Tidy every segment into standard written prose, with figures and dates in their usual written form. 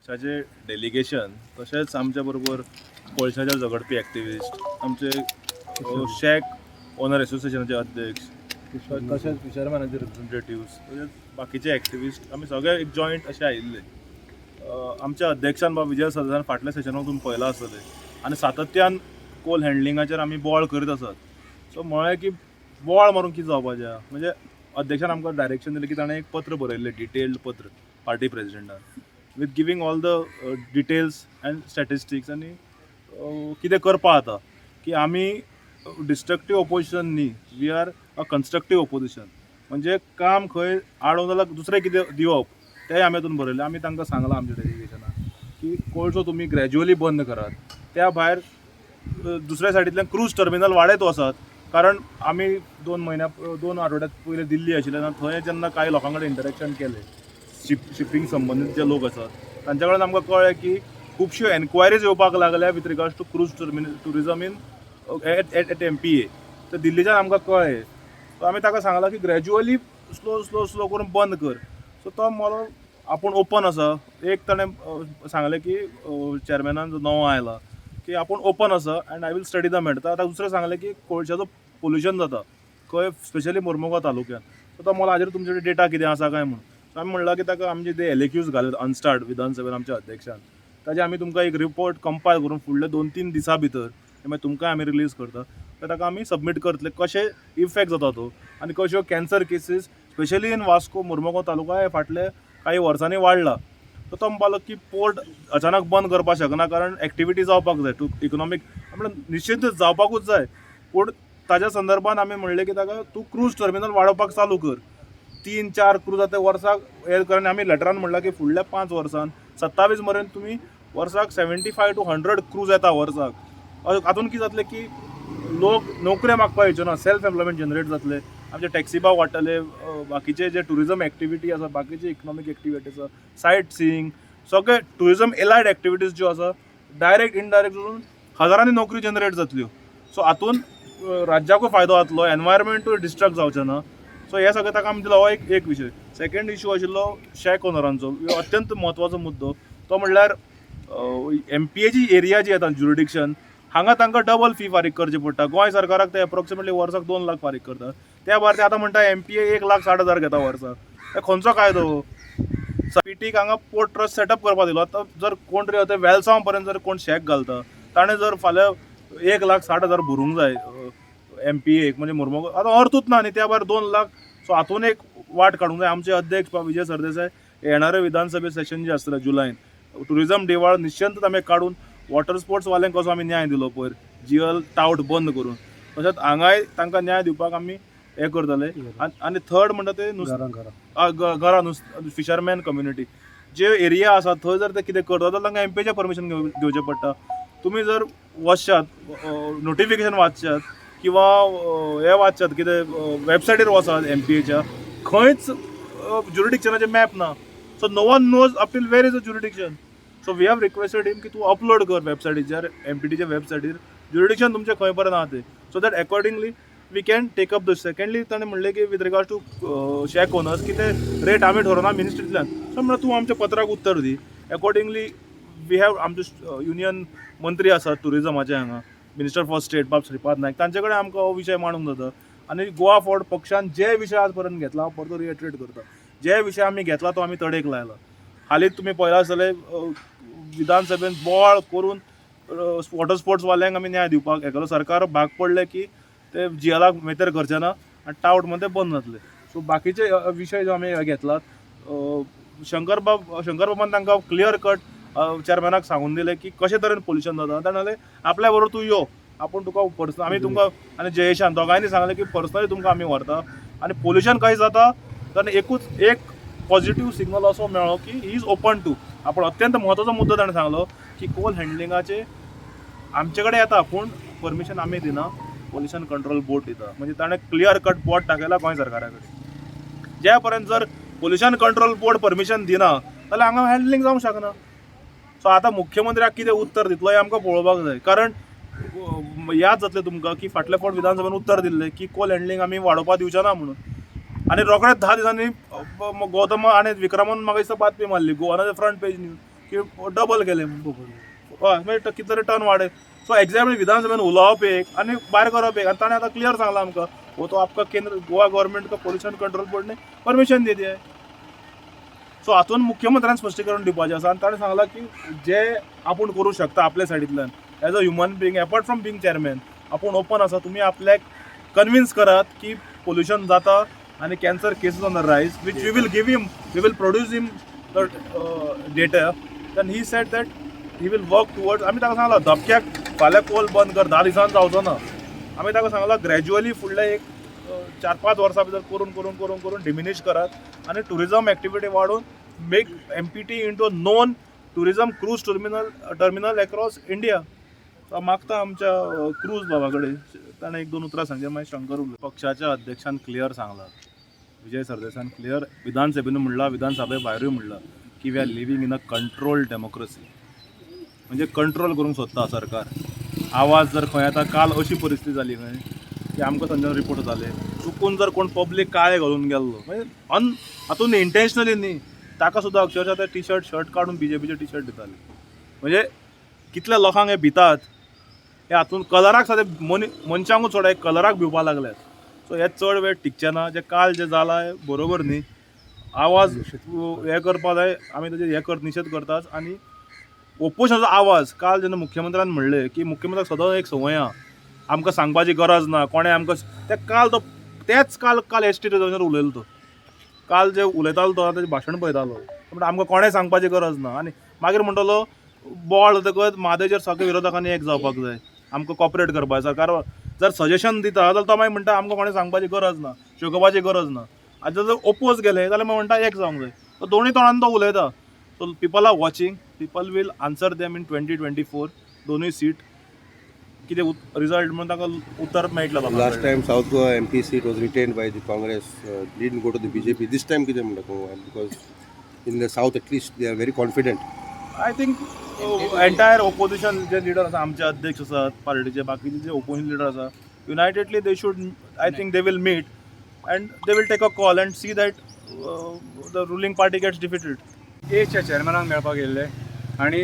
पक्षाचे डेलिगेशन तशेंच आमच्या बरोबर कोळशाचेर झगडपी एक्टिविस्ट आमचे शेक ओनर असोसिएशनाचे अध्यक्ष तशेंच फिशरमॅनाचे रिप्रेझेंटेटिव्स तशेंच बाकीचे एक्टिविस्ट आमी सगळे एक जॉयंट अशे आयिल्ले. आमच्या अध्यक्षान बाबा विजय सरदेसायान फाटल्या सेशनाक तुमी पळयलां आसतलें आनी सातत्यान कोल हँडलिंगाचेर आमी बोवाळ करीत आसात. सो म्हळें की बोवाळ मारून कितें जावपाचें म्हणजे अध्यक्षान आमकां डायरेक्शन दिलें की ताणें एक पत्र बरयल्लें डिटेल्ड पत्र party प्रेजिडेंटान with giving all the details and statistics आनी कितें करपा जाता की आमी डिस्ट्रक्टीव ऑपोजिशन न्ही, वी आर अ कन्स्ट्रक्टीव ऑपोजिशन. म्हणजे काम खंय आडोवन जाल्यार दुसरें कितें दिवप तेंय आमी हातून बरयलें. आमी तांकां सांगलां आमच्या डेलिगेशनाक की कोळसो तुमी ग्रॅज्युअली बंद करात. त्या भायर दुसऱ्या सायडींतल्यान क्रूज टर्मिनल वाडयत वसात, कारण आमी 2 आठवड्यात पयलीं दिल्ली आशिल्ले ना, थंय जेन्ना कांय लोकां कडेन इंटरेक्शन केलें शिपिंग संबंदीत जे लोक आसात तांच्या कडेन आमकां कळ्ळें की खुबश्यो एन्क्वायरीज येवपाक लागल्या with regards to cruise tourism in at MPA. तर दिल्लीच्यान आमकां कळ्ळें. सो आमी ताका सांगलां की ग्रॅज्युअली स्लो करून बंद कर. सो तो म्हणलो आपूण ओपन आसा. एक ताणें सांगलें की चॅरमॅनान जो नवो आयला की आपूण ओपन आसा and I will study the matter. आतां दुसरें सांगलें की कोळशाचो पोल्युशन जाता खंय स्पेशली मोर्मुगांव तालुक्यान. सो तो म्हणलो हाजेर तुमचे कडेन डेटा कितें आसा काय म्हणून. आमी म्हणलां की ताका आमचे ते LAQs घालत अनस्टार्ड विधानसभेन आमच्या अध्यक्षान, ताजे आमी तुमकां एक रिपोर्ट कंपायल करून फुडले 2-3 दिसां भितर मागीर तुमकां आमी रिलीज करता. तर ताका आमी सबमीट करतले कशें इफेक्ट जाता तो आनी कश्यो cancer cases specially in Vasco Mormugao taluka हे फाटले काही वर्सांनी वाडला. तर तो म्हणपाक की पोर्ट अचानक बंद करपाक शकना, कारण एक्टिविटी जावपाक जाय टू इकॉनॉमीक म्हणजे निश्चित जावपाकूच जाय. पूण ताज्या संदर्भात आमी म्हणलें की ताका तूं क्रूज टर्मिनल वाडोवपाक चालू कर. 3-4 क्रूज आतां वर्साक हे कारण आमी लेटरान म्हणलां की फुडल्या 5 वर्सान 27 मेरेन तुमी वर्साक 75 to 100 क्रूज येता वर्साक. हातून कितें जातलें की लोक नोकऱ्यो मागपाक येवचे ना, सेल्फ एम्प्लॉयमेंट जनरेट जातले, आमचे टॅक्सी भाव वाडटले, बाकीचे जे टुरिजम एक्टिविटी आसा, बाकीचे इकॉनॉमीक एक्टिविटी आसा, सायट सीईंग, सगळे टुरिजम एलायड एक्टिविटीज ज्यो आसा डायरेक्ट इनडायरेक्ट करून हजारांनी नोकरी जनरेट जातल्यो. सो हातून राज्याकूय फायदो जातलो, एनवायरमेंटूय डिस्ट्रक्ट जावचें ना. सो हे सगळें ताका आमी दिलो हो एक विशय. सेकंड इशू आशिल्लो शेक ओनरांचो, अत्यंत म्हत्वाचो मुद्दो. तो म्हणल्यार MPA जी एरिया जी येता ज्युरिडिक्शन हांगा तांकां डबल फी फारीक करची पडटा. गोंय सरकाराक ते एप्रोक्सिमेटली वर्साक 2 लाख फारीक करता. त्या भायर ते आतां म्हणटा MPA 1,60,000 घेता वर्साक. हे खंयचो कायदो? PTक हांगा पोर्ट ट्रस्ट सेटअप करपाक दिलो. आतां जर कोण तरी आतां वेलसांव पर्यंत जर कोण शेक घालता, ताणें जर फाल्यां 1,60,000 भरूंक जाय MPA म्हणजे मोर्मुगांव, आतां अर्थूच ना न्ही. त्या भायर 2 लाख. सो हातून एक वाट काडूंक जाय. आमचे अध्यक्ष विजय सरदेसाय येणारे विधानसभे सेशन जे आसतलें जुलायन, टुरिजम दिवाळ निश्चिंत आमी काडून वॉटर स्पोर्ट्स वाल्यांक कसो आमी न्याय दिलो पयर GL टावट बंद करून, तशेंच हांगाय तांकां न्याय दिवपाक आमी हे करतले. आनी थर्ड म्हणटा ते घरां फिशरमॅन कम्युनिटी जे एरिया आसा थंय जर ते कितें करता जाल्यार तांकां MPAचें परमिशन घेवचें पडटा. तुमी जर वचशात नोटिफिकेशन वाचशात किंवा हे वाचशात कितें वेबसायटीर वचात MPAच्या, खंयच ज्युरिडिक्शनाचे मॅप ना. So no one knows up till where is a jurisdiction. So we have requested him की तूं अपलोड कर वेबसायटीचेर, MPTच्या वेबसायटीर ज्युरिडिक्शन तुमचें खंय पर्यंत आहा तें, so that accordingly we can take up this. Secondly ताणें म्हणलें की with regard to shack owners की ते रेट आमी ठरोवना मिनिस्ट्रींतल्यान. सो म्हणल्यार तूं आमच्या पत्राक उत्तर दी. अकॉर्डिंगली वी हॅव आमचे युनियन मंत्री आसात टुरिजमाचे हांगा, मिनिस्टर फॉर स्टेट बाब श्रीपाद नायक, तांचे कडेन आमकां हो विशय मांडूंक जाता. आनी गोवा फॉर्ड पक्षान जे विशय आज पर्यंत घेतला हांव परतो रिएट्रेट करता, जे विशय आमी घेतला तो आमी तडेक लायला. हालींच तुमी पळयला आसतलें विधानसभेन बोवाळ करून वॉटर स्पोर्ट्स वाल्यांक आमी न्याय दिवपाक हेगलो सरकार भाग पडले की ते GLाक मेतेर करचे ना आनी टावट म्हणून ते बंद जातले. सो बाकीचे विशय जो आमी घेतलात, शंकर बाबान तांकां क्लियर कट चॅरमॅनाक सांगून दिलें की कशे तरेन पोल्युशन जाता. ताणें म्हणलें आपल्या बरोबर तूं यो, आपूण तुका पर्सनल आमी तुमकां आनी जयेशान दोगांयनी सांगलें की पर्सनली तुमकां आमी व्हरता. आनी पोल्युशन खंय जाता ताणें एकूच एक पॉझिटिव्ह सिग्नल असो मेळ्ळो की ही इज ओपन टू. आपूण अत्यंत म्हत्वाचो मुद्दो ताणें सांगलो की कोल हँडलिंगाचे आमचे कडेन येता पूण परमिशन आमी दिना, पोल्युशन कंट्रोल बोर्ड दिता. म्हणजे ताणें क्लियर कट बोर्ड दाखयला गोंय सरकारा कडेन. जे पर्यंत जर पोल्युशन कंट्रोल बोर्ड परमिशन दिना जाल्यार हांगा हँडलिंग जावंक शकना. सो आतां मुख्यमंत्र्याक कितें उत्तर दितलो हें आमकां पळोवपाक जाय. कारण याद जातलें तुमकां की फाटल्या फावट विधानसभेन उत्तर दिल्लें की कोल हँडलिंग आमी वाडोवपाक दिवचे ना म्हणून. आनी रोखडेच 10 दिसांनी गौतम आनी विक्रमान म्हाका दिसता बातमी मारली गोवानाचे फ्रंट पेज न्यूज की डबल केले म्हणून हय म्हणजे कितें तरी टर्न वाडय सो एक्झॅक्टली विधानसभेन उलोवप एक आनी भायर करप एक आनी ताणें आतां क्लियर सांगलां आमकां वो तो आपका केंद्र गोवा गव्हर्नमेंट का पोल्युशन कंट्रोल बोर्ड ने परमिशन दी दिया सो हातून मुख्यमंत्र्यान स्पश्टीकरण दिवपाचें आसा आनी ताणें सांगलां की जे आपूण करूं शकता आपल्या सायडींतल्यान as a human being apart from being chairman आपूण ओपन आसा तुमी आपल्याक कन्विन्स करात की पोल्युशन जाता आनी cancer cases on the rise which we will give him we will produce him the data then he said that he will work towards आमी ताका सांगलां धपक्याक फाल्यां कोल बंद कर 10 दिसान जावचो ना आमी ताका सांगलां ग्रॅज्युअली फुडले एक 4-5 वर्सां भितर करून करून करून करून डिमिनीश करात आनी टुरिजम एक्टिविटी वाडून make MPT into non tourism cruise terminal across India मागता आमच्या क्रूज बाबा कडेन ताणें 1-2 उतरां सांगले मागीर शंकर उलयलो पक्षाच्या अध्यक्षान क्लियर सांगलां विजय सरदेसान क्लियर विधानसभेन म्हणलां विधानसभे भायरूय म्हणलां की we are living in a controlled democracy म्हणजे कंट्रोल करूंक सोदता सरकार आवाज जर खंय येता काल अशी परिस्थिती जाली खंय की आमकां संजय रिपोर्ट जाले चुकून जर कोण पब्लीक काळे घालून गेल्लो म्हणजे हातून इंटेन्शनली न्ही ताका सुद्दां अक्षरशः ते टी शर्ट काडून BJPचे टी शर्ट दिताले म्हणजे कितल्या लोकांक हे भितात हे हातून कलराक सादें मनशांकूच सोडा कलराक भिवपा लागल्यात सो हे चड वेळ टिकचे ना जे काल जे जाला हे बरोबर न्ही आवाज हे करपा जाय आमी तेजेर हे निशेध करतात आनी ओपोजिशनाचो आवाज काल जेन्ना मुख्यमंत्र्यान म्हणलें की मुख्यमंत्र्याक सदां एक संवय आहा आमकां सांगपाची गरज ना कोणें आमकां ते काल तो तेच काल ST रिजर्वेशनार उलयलो तो काल जे उलयतालो तो तेजें भाशण पळयतालो म्हणटा आमकां कोणें सांगपाची गरज ना आनी मागीर म्हणटलो बॉल जातकच म्हादेचेर सगळ्या विरोधकांनी एक जावपाक जाय आमकां कॉपरेट करपाक जाय सरकार जर सजेशन दिता जाल्यार तो मागीर म्हणटा आमकां कोणें सांगपाची गरज ना शिकोवपाची गरज ना आतां जर ओपोज गेले जाल्यार मागीर म्हणटा एक जावंक जाय तो दोनूय तोंडान तो उलयता so people are watching people will answer them in 2024 दोनूय सीट कितें रिजल्ट म्हणून ताका उत्तर मेळटलें last time south Goa MP seat was retained by the Congress didn't go to the BJP this time कितें म्हणटा because in the south at least they are very confident I think entire opposition जे leader आसा आमचे अध्यक्ष आसात पार्टीचे बाकीचे जे ओपोजिशन लिडर आसा unitedly they should I think they will meet and they will take a call and see that the ruling party gets defeated एच्या चेअरमॅनाक मेळपाक गेल्ले आनी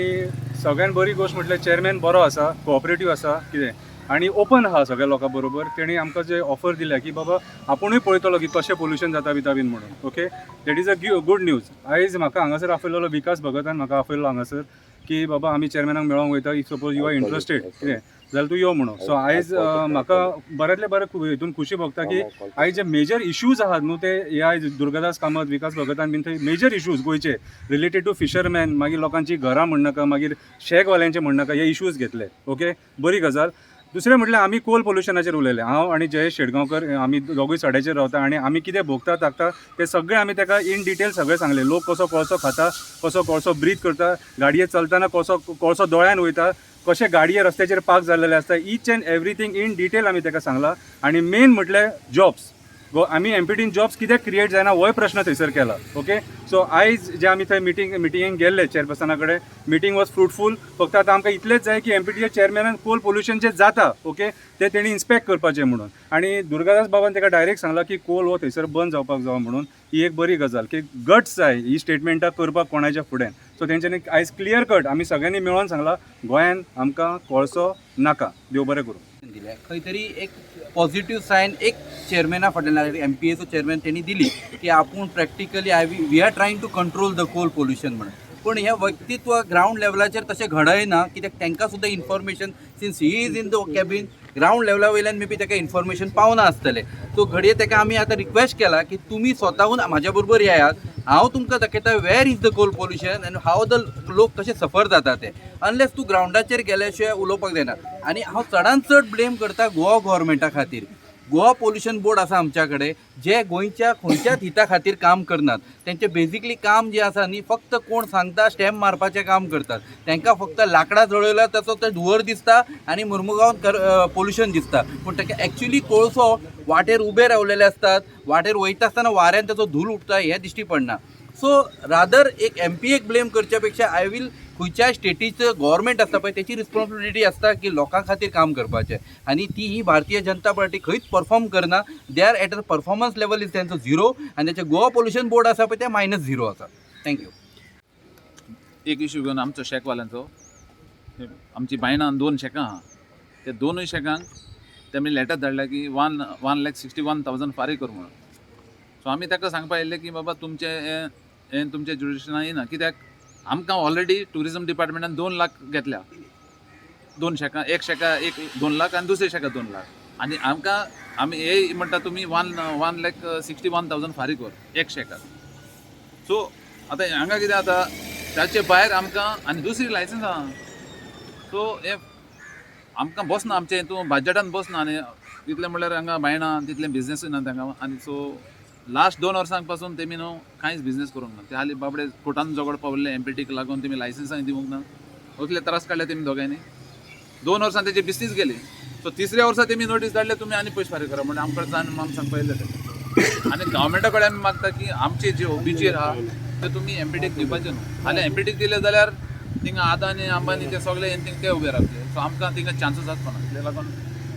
सगळ्यान बरी गोश्ट म्हटल्यार चेअरमॅन बरो आसा कोऑपरेटीव आसा कितें आनी ओपन आहा सगळ्या लोकां बरोबर तेणी आमकां जे ऑफर दिल्या की बाबा आपुणूय पळयतलो की कशें पोल्युशन जाता बीन म्हणून okay that is a good news आयज म्हाका हांगासर आपयलेलो विकास भगतान म्हाका आपयलो हांगासर की बाबा आमी चेअरमॅनाक मेळोंक वयता if suppose you are interested कितें जाल्यार तूं यो म्हणून सो आयज म्हाका बऱ्यांतले बरें हितून खुशी भोगता की आयज जे मेजर इश्यूज आहात न्हू ते हे आयज दुर्गादास कामत विकास भगतान बीन थंय मेजर इश्यूज गोंयचे रिलेटेड टू फिशरमॅन मागीर लोकांची घरां म्हणनाका मागीर शेकवाल्यांचे म्हणनाका हे इश्यूज घेतले ओके बरी गजाल दुसरें म्हटल्यार आमी कोल पोल्युशनाचेर उलयले हांव आनी जयेश शेटगांवकर आमी दोगूय सड्याचेर रावता आनी आमी कितें भोगता ताकता तें सगळें आमी ताका इन डिटेल सगळें सांगलें लोक कसो कोळसो खाता कसो कोळसो ब्रीथ करता गाडये चलतना कसो कोळसो दोळ्यान वयता कशे गाडये रस्त्याचेर पार्क जाल्लेले आसता each and everything in detail आमी ताका सांगलां आनी मेन म्हटल्यार जॉब्स आमी MPTन जॉब्स कित्याक क्रिएट जायना होय प्रश्न थंयसर केला ओके सो आयज जे आमी थंय मिटिंगेक गेल्ले चेअरपर्सना कडेन मिटींग वॉज फ्रुटफूल फक्त आतां आमकां इतलेंच जाय की MPTच्या चेअरमॅनान कोल पोल्युशन जे जाता ओके ते तेणी इन्स्पेक्ट करपाचें म्हणून आनी दुर्गादास बाबान ताका डायरेक्ट सांगलां की कोल हो थंयसर बंद जावपाक जावो म्हणून ही एक बरी गजाल की गट्स जाय ही स्टेटमेंटां करपाक कोणाच्या फुडें सो तेंच्यांनी आयज क्लियर कट आमी सगळ्यांनी मेळोन सांगलां गोंयान आमकां कोळसो नाका देव बरें करूं दिल्या खंय तरी एक पॉझिटिव्ह सायन एक चेअरमॅना फाटल्यान MPAचो चेअरमॅन त्यांनी दिली की आपूण practically we are trying to control the coal pollution म्हणून पण ह्या व्यक्तित्व ग्राउंड लेवलाचेर तशें घडयना कित्याक तांकां सुद्दां information since he is in the cabin ground लेवला वयल्यान मे बी ताका इन्फॉर्मेशन पावना आसतलें सो घडये ताका आमी आतां रिक्वेस्ट केला की तुमी स्वताहून म्हाज्या बरोबर येयात हांव तुमकां दाखयता वेर इज द कोल पोल्युशन आनी हाव द लोक कशे सफर जाता ते अनलेस तूं ग्राउंडाचेर गेल्या शिवाय उलोवपाक जायना आनी हांव चडांत चड ब्लेम करता गोवा गव्हर्मेंटा खातीर गोवा पोल्युशन बोर्ड आसा आमच्या कडेन जे गोंयच्या खंयच्याच हिता खातीर काम करनात तेंचें बेजिकली काम जें आसा न्ही फक्त कोण सांगता स्टॅम्प मारपाचें काम करतात तांकां फक्त लांकडां जळयल्यार ताचो ते धुंवर दिसता आनी मुरमुगांवान पोल्युशन दिसता पूण ताका एक्चुली कोळसो वाटेर उबे रावलेले असतात वाटेर वयता आसतना वाऱ्यान ताचो धूल उठता हें दिश्टी पडना सो रादर एक MPAक ब्लेम करच्या पेक्षा आय वील खंयच्याय स्टेटीचं गव्हर्मेंट आसता पळय त्याची रिस्पॉन्सिबिलिटी आसता की लोकां खातीर काम करपाचें आनी ती ही भारतीय जनता पार्टी खंयच परफॉर्म करना they are at a performance level is तेंचो 0 आनी तेचे गोवा पोल्युशन बोर्ड आसा पळय ते -0 आसा थँक्यू एक इश्यू घेवन आमचो शेकवाल्यांचो आमची बायणां 2 शेकां आहा ते दोनूय शेकांक तेमी लेटर धाडल्या की 1,61,000 फारीक कर म्हणून. सो आमी ताका सांगपा येयल्ले की बाबा तुमचे हें तुमच्या जुडिशनान येना कित्याक आमकां ऑलरेडी टुरिजम डिपार्टमेंटान 2 लाख घेतल्या 2 शेकां एक शेका 2 लाख आनी दुसरे शेका 2 लाख आनी आमी हे म्हणटा तुमी 1,61,000 फारीक कर एक शेकाक. सो आतां हांगा कितें जाता ताचे भायर आमकां आनी दुसरी लायसन्स आहा सो हे आमकां बसना आमचे हितून बजेटान बसना आनी तितलें म्हणल्यार हांगा बायणां तितलें बिजनेसूय ना तांकां आनी सो लास्ट 2 वर्सांक पासून तेमी न्हू कांयच बिजनेस करूंक ना ते हालीं बाबडे कोर्टान झगड पावल्ले एमपीटीक लागून तेमी लायसन्सांय दिवंक ना असले त्रास काडले तेमी दोगांयनी 2 वर्सां तेजी बिस्तीच गेली. सो तिसऱ्या वर्सा तेमी नोटीस धाडले तुमी आनी पयशे फारीक करा म्हणजे आमकडे आमी सांगपा येयले ते आनी गव्हर्मेंटा कडेन आमी मागता की आमचे जे ओबीचेर आहा ते तुमी एमपीटीक दिवपाचे न्हू हालीं एमपीटीक दिले जाल्यार थिंगा आदानी अंबानी ते सगळे थिंग ते उबे रावतले सो आमकां थिंगा चान्सीस आसपाना ते लागून